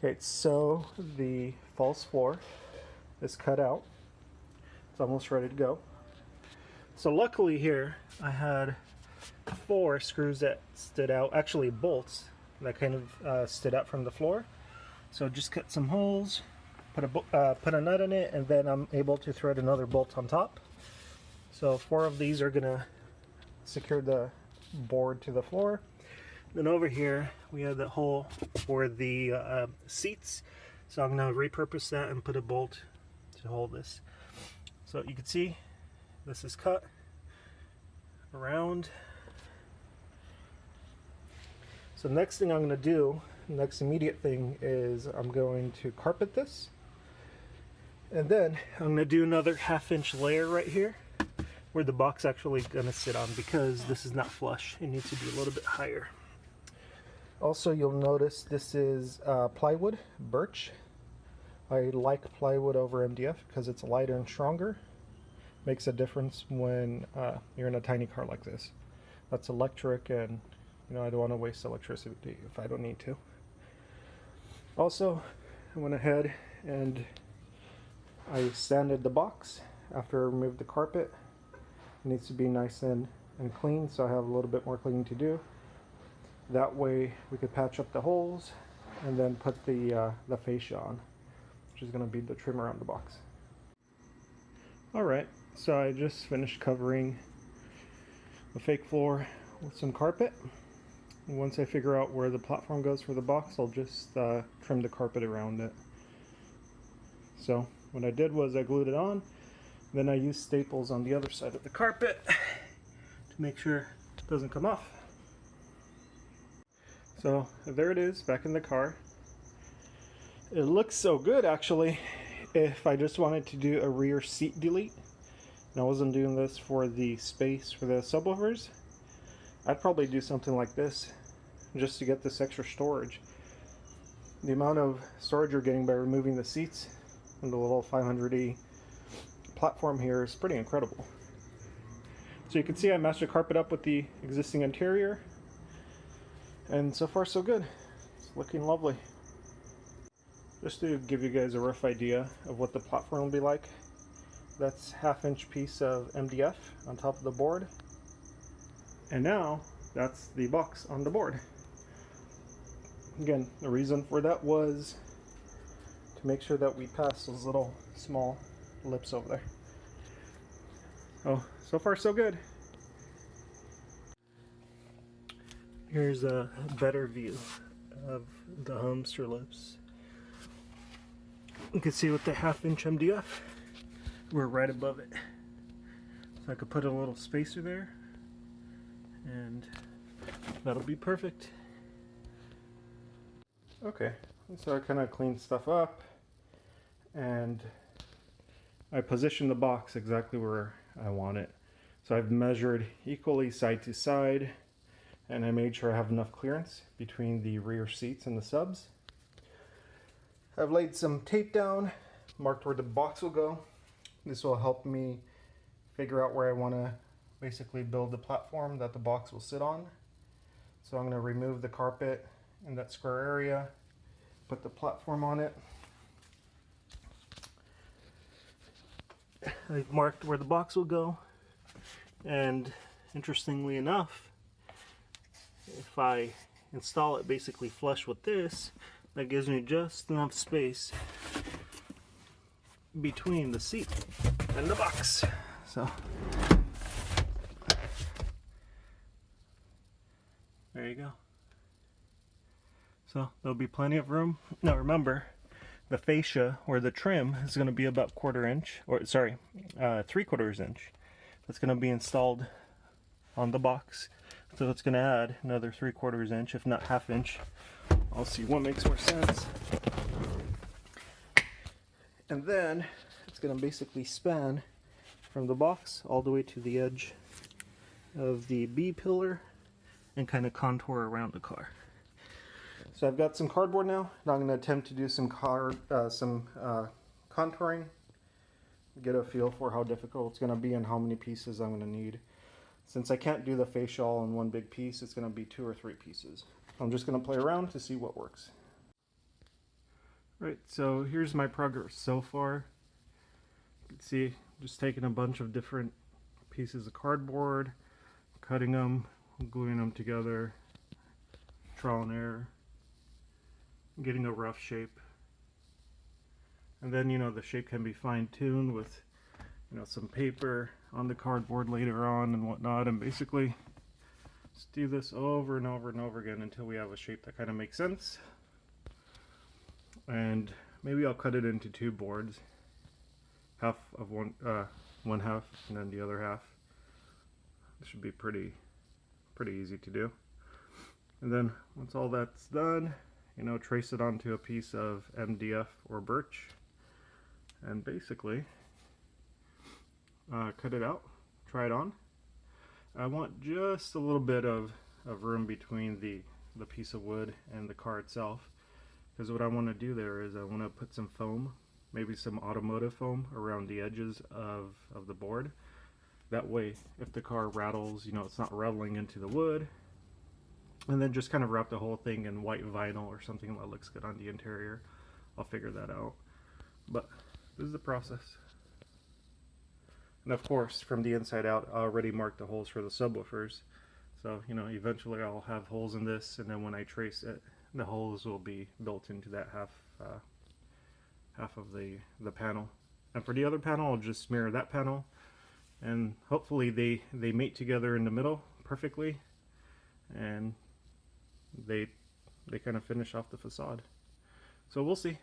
Okay, so the false floor is cut out. It's almost ready to go. So luckily here I had 4 screws that stood out, actually bolts that kind of stood out from the floor. So just cut some holes, put a nut in it, and then I'm able to thread another bolt on top. So 4 of these are gonna secure the board to the floor. Then over here we have the hole for the seats, so I'm going to repurpose that and put a bolt to hold this. So you can see this is cut around. So next thing I'm going to do, next immediate thing, is I'm going to carpet this, and then I'm going to do another 1/2 inch layer right here where the box actually going to sit on, because this is not flush. It needs to be a little bit higher. Also, you'll notice this is plywood, birch. I like plywood over MDF because it's lighter and stronger. Makes a difference when you're in a tiny car like this. That's electric, and you know, I don't want to waste electricity if I don't need to. Also, I went ahead and I sanded the box after I removed the carpet. It needs to be nice and clean, so I have a little bit more cleaning to do. That way we could patch up the holes and then put the fascia on, which is going to be the trim around the box. Alright, so I just finished covering the fake floor with some carpet. And once I figure out where the platform goes for the box, I'll just trim the carpet around it. So what I did was I glued it on, then I used staples on the other side of the carpet to make sure it doesn't come off. So there it is, back in the car. It looks so good, actually. If I just wanted to do a rear seat delete, and I wasn't doing this for the space for the subwoofers, I'd probably do something like this just to get this extra storage. The amount of storage you're getting by removing the seats and the little 500E platform here is pretty incredible. So you can see I matched the carpet up with the existing interior, and so far so good. It's looking lovely. Just to give you guys a rough idea of what the platform will be like, that's 1/2 inch piece of MDF on top of the board, and now that's the box on the board. Again, the reason for that was to make sure that we pass those little small lips over there. Oh, so far so good. Here's a better view of the hamster lips. You can see with the 1/2 inch MDF, we're right above it. So I could put a little spacer there, and that'll be perfect. Okay, so I kind of cleaned stuff up, and I positioned the box exactly where I want it. So I've measured equally side to side, and I made sure I have enough clearance between the rear seats and the subs. I've laid some tape down, marked where the box will go. This will help me figure out where I want to basically build the platform that the box will sit on. So I'm going to remove the carpet in that square area, put the platform on it. I've marked where the box will go, and interestingly enough, if I install it basically flush with this, that gives me just enough space between the seat and the box. So there you go. So there'll be plenty of room. Now remember, the fascia or the trim is going to be about 1/4 inch, or sorry, 3/4 inch. That's going to be installed on the box. So it's going to add another 3/4 inch, if not 1/2 inch. I'll see what makes more sense. And then it's going to basically span from the box all the way to the edge of the B pillar and kind of contour around the car. So I've got some cardboard now. Now I'm going to attempt to do some contouring, get a feel for how difficult it's going to be and how many pieces I'm going to need. Since I can't do the fascia all in one big piece, it's going to be 2 or 3 pieces. I'm just going to play around to see what works. Right, so here's my progress so far. You can see just taking a bunch of different pieces of cardboard, cutting them, gluing them together, trial and error, getting a rough shape. And then, you know, the shape can be fine-tuned with, you know, some paper on the cardboard later on and whatnot, and basically just do this over and over and over again until we have a shape that kind of makes sense. And maybe I'll cut it into two boards, half of one half and then the other half. This should be pretty easy to do. And then once all that's done, you know, trace it onto a piece of MDF or birch and basically cut it out, try it on. I want just a little bit of room between the piece of wood and the car itself, because what I want to do there is I want to put some foam, maybe some automotive foam around the edges of the board. That way if the car rattles, you know, it's not rattling into the wood. And then just kind of wrap the whole thing in white vinyl or something that looks good on the interior. I'll figure that out. But this is the process. And of course, from the inside out, I already marked the holes for the subwoofers. So, you know, eventually I'll have holes in this, and then when I trace it, the holes will be built into that half of the panel. And for the other panel, I'll just smear that panel, and hopefully they mate together in the middle perfectly, and they kind of finish off the facade. So we'll see.